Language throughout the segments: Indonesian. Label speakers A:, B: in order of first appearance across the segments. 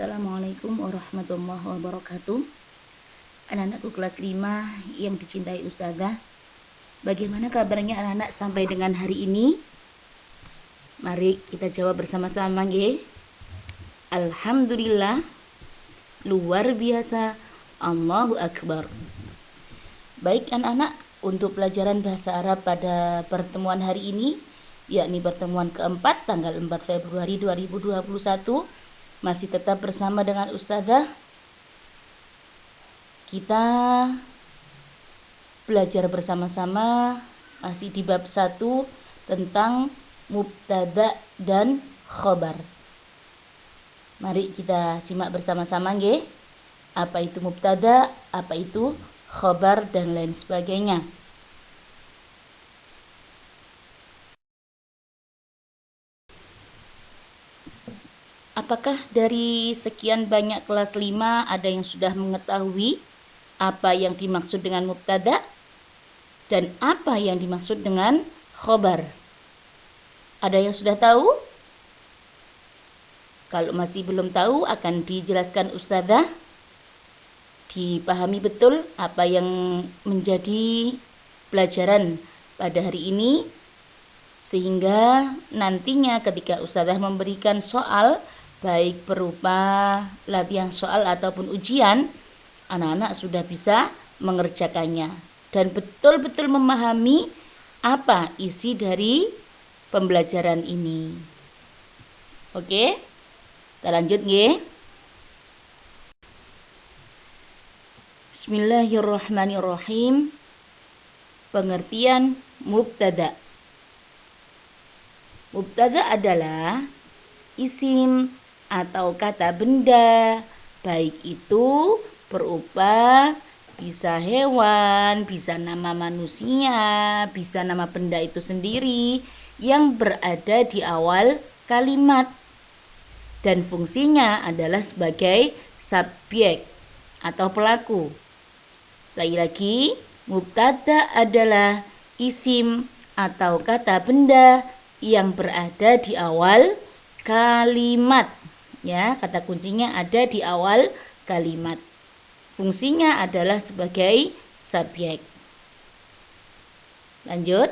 A: Assalamualaikum warahmatullahi wabarakatuh. Anak-anakku kelas 5 yang dicintai Ustazah, bagaimana kabarnya anak-anak sampai dengan hari ini? Mari kita jawab bersama-sama nggih. Alhamdulillah, luar biasa, Allahu Akbar. Baik anak-anak, untuk pelajaran bahasa Arab pada pertemuan hari ini, yakni pertemuan keempat tanggal 4 Februari 2021, masih tetap bersama dengan Ustazah. Kita belajar bersama-sama masih di bab 1 tentang mubtada dan khobar. Mari kita simak bersama-sama nggih. Apa itu mubtada, apa itu khobar dan lain sebagainya. Apakah dari sekian banyak kelas 5 ada yang sudah mengetahui apa yang dimaksud dengan mubtada dan apa yang dimaksud dengan khobar? Ada yang sudah tahu? Kalau masih belum tahu, akan dijelaskan Ustazah. Dipahami betul apa yang menjadi pelajaran pada hari ini, sehingga nantinya ketika Ustazah memberikan soal, baik berupa latihan soal ataupun ujian, anak-anak sudah bisa mengerjakannya dan betul-betul memahami apa isi dari pembelajaran ini. Oke, kita lanjut nggih. Bismillahirrahmanirrahim. Pengertian mubtada. Mubtada adalah isim atau kata benda, baik itu berupa bisa hewan, bisa nama manusia, bisa nama benda itu sendiri yang berada di awal kalimat dan fungsinya adalah sebagai subjek atau pelaku. Sekali lagi, mubtada adalah isim atau kata benda yang berada di awal kalimat. Ya, kata kuncinya ada di awal kalimat. Fungsinya adalah sebagai subjek. Lanjut.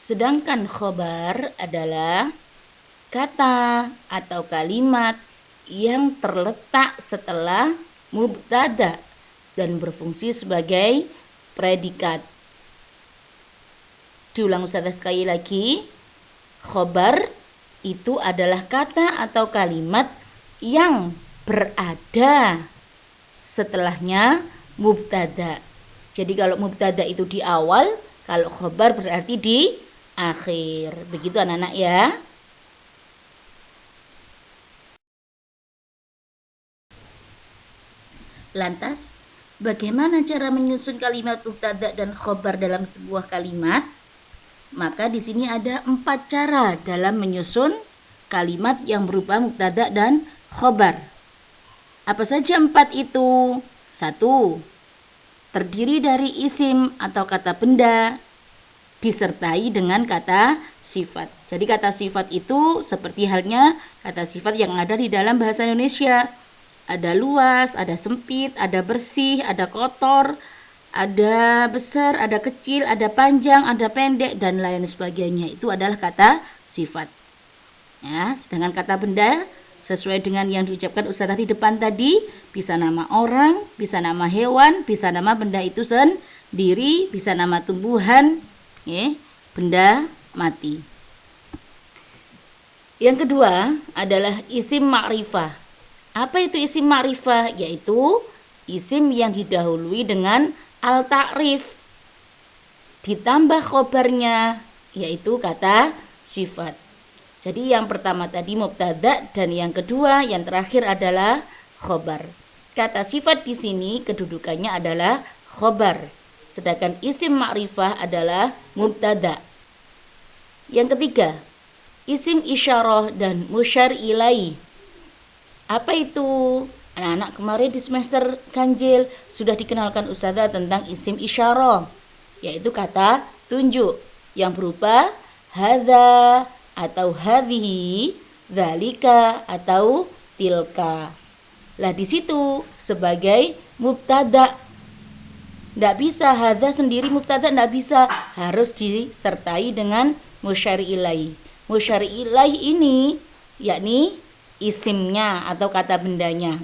A: Sedangkan khobar adalah kata atau kalimat yang terletak setelah mubtada dan berfungsi sebagai predikat. Diulang Ustazah sekali lagi. Khobar itu adalah kata atau kalimat yang berada setelahnya mubtada. Jadi kalau mubtada itu di awal, kalau khobar berarti di akhir. Begitu anak-anak ya. Lantas, bagaimana cara menyusun kalimat mubtada dan khobar dalam sebuah kalimat? Maka di sini ada 4 cara dalam menyusun kalimat yang berupa mubtada dan khobar. Apa saja 4 itu? 1. Terdiri dari isim atau kata benda disertai dengan kata sifat. Jadi kata sifat itu seperti halnya kata sifat yang ada di dalam bahasa Indonesia. Ada luas, ada sempit, ada bersih, ada kotor, ada besar, ada kecil, ada panjang, ada pendek, dan lain sebagainya. Itu adalah kata sifat. Ya, sedangkan kata benda sesuai dengan yang diucapkan Ustazah di depan tadi, bisa nama orang, bisa nama hewan, bisa nama benda itu sendiri, bisa nama tumbuhan, ya, benda mati. Yang kedua adalah isim ma'rifah. Apa itu isim ma'rifah? Yaitu isim yang didahului dengan al-ta'rif ditambah khobarnya, yaitu kata sifat. Jadi yang pertama tadi mubtada dan yang kedua, yang terakhir adalah khobar. Kata sifat di sini kedudukannya adalah khobar, sedangkan isim ma'rifah adalah mubtada. Yang ketiga, isim isyarah dan musyar ilaih. Apa itu? Anak-anak kemarin di semester ganjil sudah dikenalkan Ustazah tentang isim isyarah, yaitu kata tunjuk yang berupa hadza, atau hadhihi, dzalika atau tilka. Lah di situ sebagai mubtada. Tidak bisa hadza sendiri mubtada, tidak bisa, harus disertai dengan musyari ilaih. Musyari ilaih ini yakni isimnya atau kata bendanya.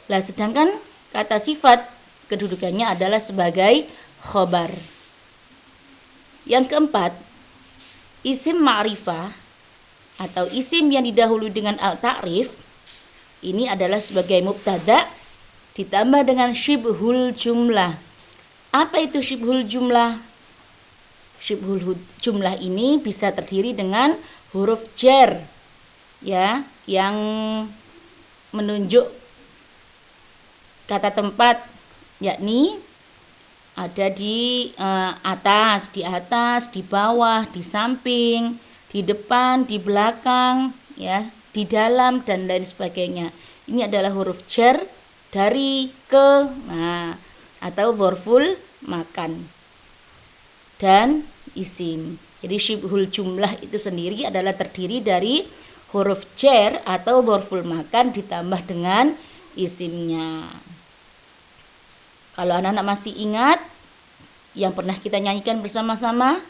A: Lah sedangkan kata sifat kedudukannya adalah sebagai khobar. Yang keempat, isim ma'rifah atau isim yang didahului dengan al-ta'rif ini adalah sebagai mubtada ditambah dengan syibhul jumlah. Apa itu syibhul jumlah? Syibhul jumlah ini bisa terdiri dengan huruf jar ya, yang menunjuk kata tempat, yakni ada di atas, di bawah, di samping, di depan, di belakang, ya, di dalam dan lain sebagainya. Ini adalah huruf jar dari ke, atau dzarful makan dan isim. Jadi syibhul jumlah itu sendiri adalah terdiri dari huruf jar atau dzarful makan ditambah dengan isimnya. Kalau anak-anak masih ingat yang pernah kita nyanyikan bersama-sama,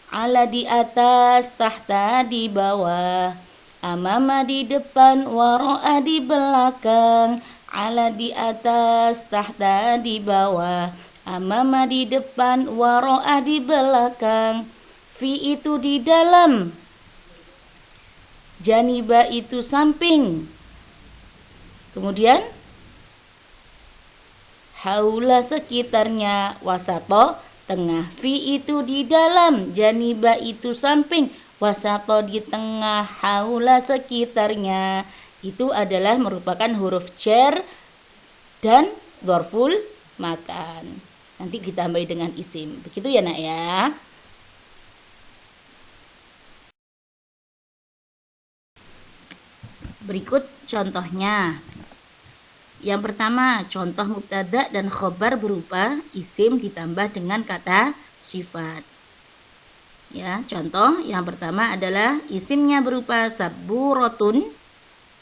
A: ala di atas, tahta di bawah, amama di depan, waro'a di belakang. Ala di atas, tahta di bawah, amama di depan, waro'a di belakang. Fi itu di dalam, janiba itu samping. Kemudian haula sekitarnya, wasato tengah. Fi itu di dalam, janiba itu samping, wasato di tengah, haula sekitarnya. Itu adalah merupakan huruf jar dan dzarful makan. Nanti ditambah dengan isim. Begitu ya nak ya. Berikut contohnya. Yang pertama, contoh mubtada dan khobar berupa isim ditambah dengan kata sifat. Ya, contoh yang pertama adalah isimnya berupa saburatun,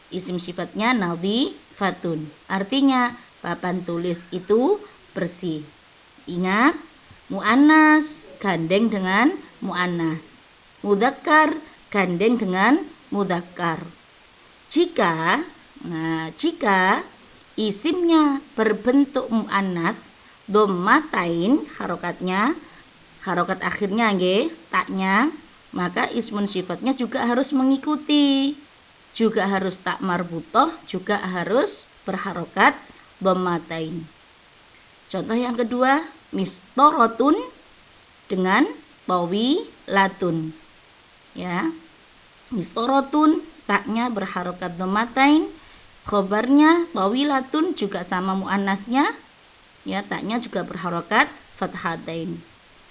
A: isim sifatnya nadhifatun. Artinya papan tulis itu bersih. Ingat, muannas gandeng dengan muannas, mudzakkar gandeng dengan mudzakkar. Jika isimnya berbentuk muannas, dhammatain harokatnya, harokat akhirnya nggih, taknya, maka ismun sifatnya juga harus mengikuti. Juga harus tak marbutoh, juga harus berharokat dhammatain. Contoh yang kedua, mistorotun dengan tawilatun. Ya, mistorotun taknya berharokat dhammatain, khobarnya tawilatun juga sama muannasnya, ya, taknya juga berharokat fathatain.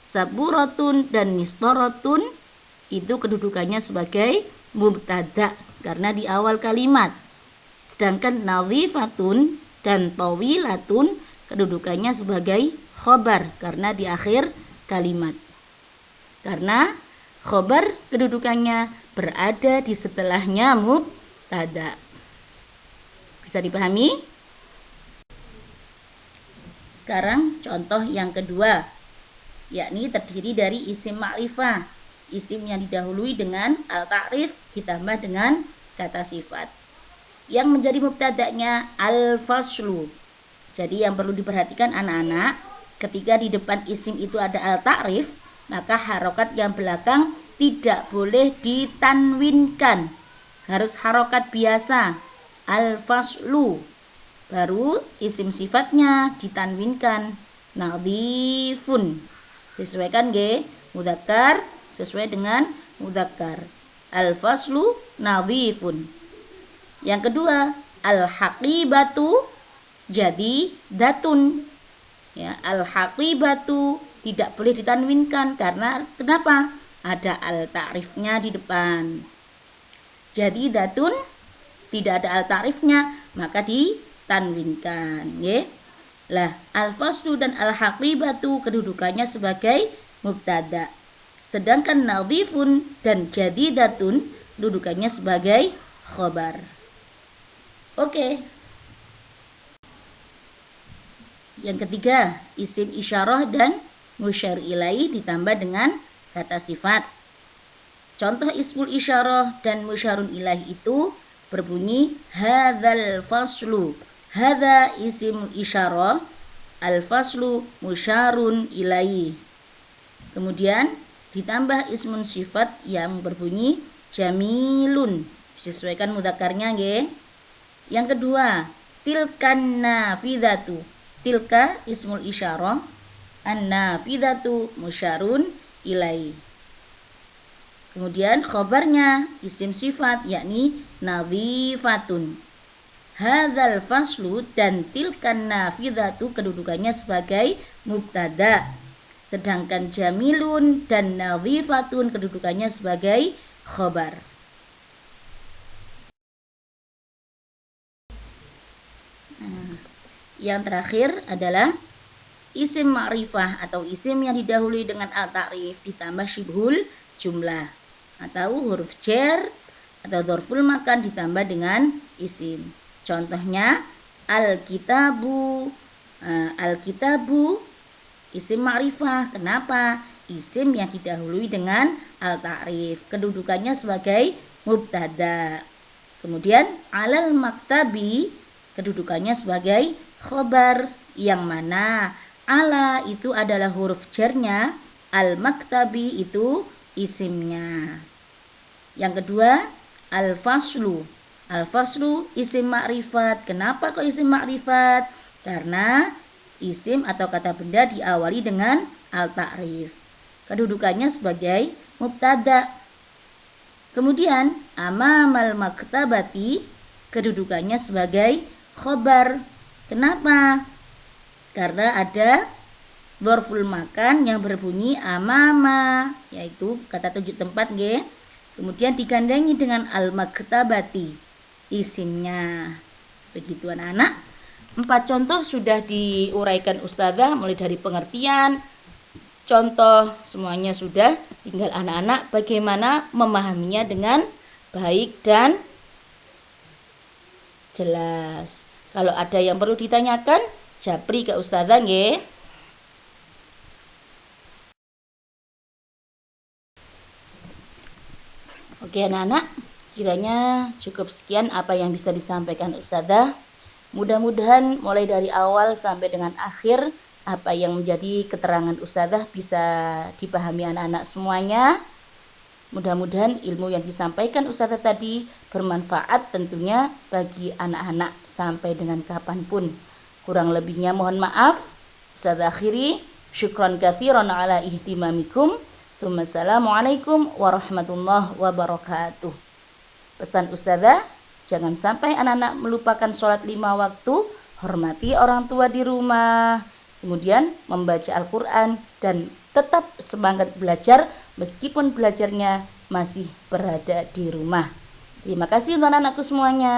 A: Saburatun dan mistorotun itu kedudukannya sebagai mubtada karena di awal kalimat. Sedangkan nadhifatun dan tawilatun kedudukannya sebagai khobar karena di akhir kalimat. Karena khobar kedudukannya berada di setelahnya mubtada. Bisa dipahami? Sekarang contoh yang kedua, yakni terdiri dari isim ma'rifah, isim yang didahului dengan al-ta'rif ditambah dengan kata sifat. Yang menjadi mubtada'nya al-faslu. Jadi yang perlu diperhatikan anak-anak, ketika di depan isim itu ada al-ta'rif, maka harokat yang belakang tidak boleh ditanwinkan. Harus harokat biasa, al-faslu. Baru isim sifatnya ditanwinkan, nadhifun. Sesuaikan nggih, mudzakkar sesuai dengan mudzakkar. Al-faslu nadhifun. Yang kedua, al-haqibatu jadi datun. Ya, al-haqibatu tidak boleh ditanwinkan karena kenapa? Ada al-ta'rifnya di depan. Jadi datun tidak ada al-ta'rifnya, maka ditanwinkan, nggih. Lah, al-faslu dan al-haqibatu kedudukannya sebagai mubtada. Sedangkan nadhifun dan jadidatun kedudukannya sebagai khobar. Oke. Yang ketiga, isim isyarah dan musyar ilaih ditambah dengan kata sifat. Contoh ismul isyarah dan musyarun ilaih itu berbunyi hadzal faslu. Hadza isim isyarah, al faslu musyarun ilaih. Kemudian ditambah ismun sifat yang berbunyi jamilun. Disesuaikan mudzakarnya nggih. Yang kedua, tilkan nafidatu. Tilka ismul isyarah, an-nafidatu musyarun ilaih. Kemudian khobarnya isim sifat yakni nadhifatun. Hadzal faslu dan tilkan nafidatu kedudukannya sebagai mubtada. Sedangkan jamilun dan nadhifatun kedudukannya sebagai khobar. Yang terakhir adalah isim ma'rifah atau isim yang didahului dengan al-ta'rif ditambah syibhul jumlah atau huruf jar atau dzarful makan ditambah dengan isim. Contohnya al-kitabu. Al-kitabu isim ma'rifah. Kenapa? Isim yang didahului dengan al-ta'rif. Kedudukannya sebagai mubtada. Kemudian alal maktabi kedudukannya sebagai khobar, yang mana ala itu adalah huruf jarnya, al-maktabi itu isimnya. Yang kedua, al-faslu. Al-faslu isim ma'rifat. Kenapa kok isim ma'rifat? Karena isim atau kata benda diawali dengan al-ta'rif. Kedudukannya sebagai mubtada. Kemudian amamal maktabati kedudukannya sebagai khobar. Kenapa? Karena ada dzarful makan yang berbunyi amama, yaitu kata tunjuk tempat nggih. Kemudian digandengi dengan al-maktabati isimnya. Begitu anak-anak. 4 contoh sudah diuraikan Ustazah mulai dari pengertian, contoh semuanya sudah, tinggal anak-anak bagaimana memahaminya dengan baik dan jelas. Kalau ada yang perlu ditanyakan, japri ke Ustazah nggih. Oke anak-anak, kiranya cukup sekian apa yang bisa disampaikan Ustazah. Mudah-mudahan mulai dari awal sampai dengan akhir apa yang menjadi keterangan Ustazah bisa dipahami anak-anak semuanya. Mudah-mudahan ilmu yang disampaikan Ustazah tadi bermanfaat tentunya bagi anak-anak sampai dengan kapanpun. Kurang lebihnya mohon maaf. Ustazah akhiri, syukran katsiran ala ihtimamikum. Assalamualaikum warahmatullahi wabarakatuh. Pesan Ustazah, jangan sampai anak-anak melupakan sholat 5 waktu, hormati orang tua di rumah, kemudian membaca Al-Quran dan tetap semangat belajar meskipun belajarnya masih berada di rumah. Terima kasih untuk anak-anakku semuanya.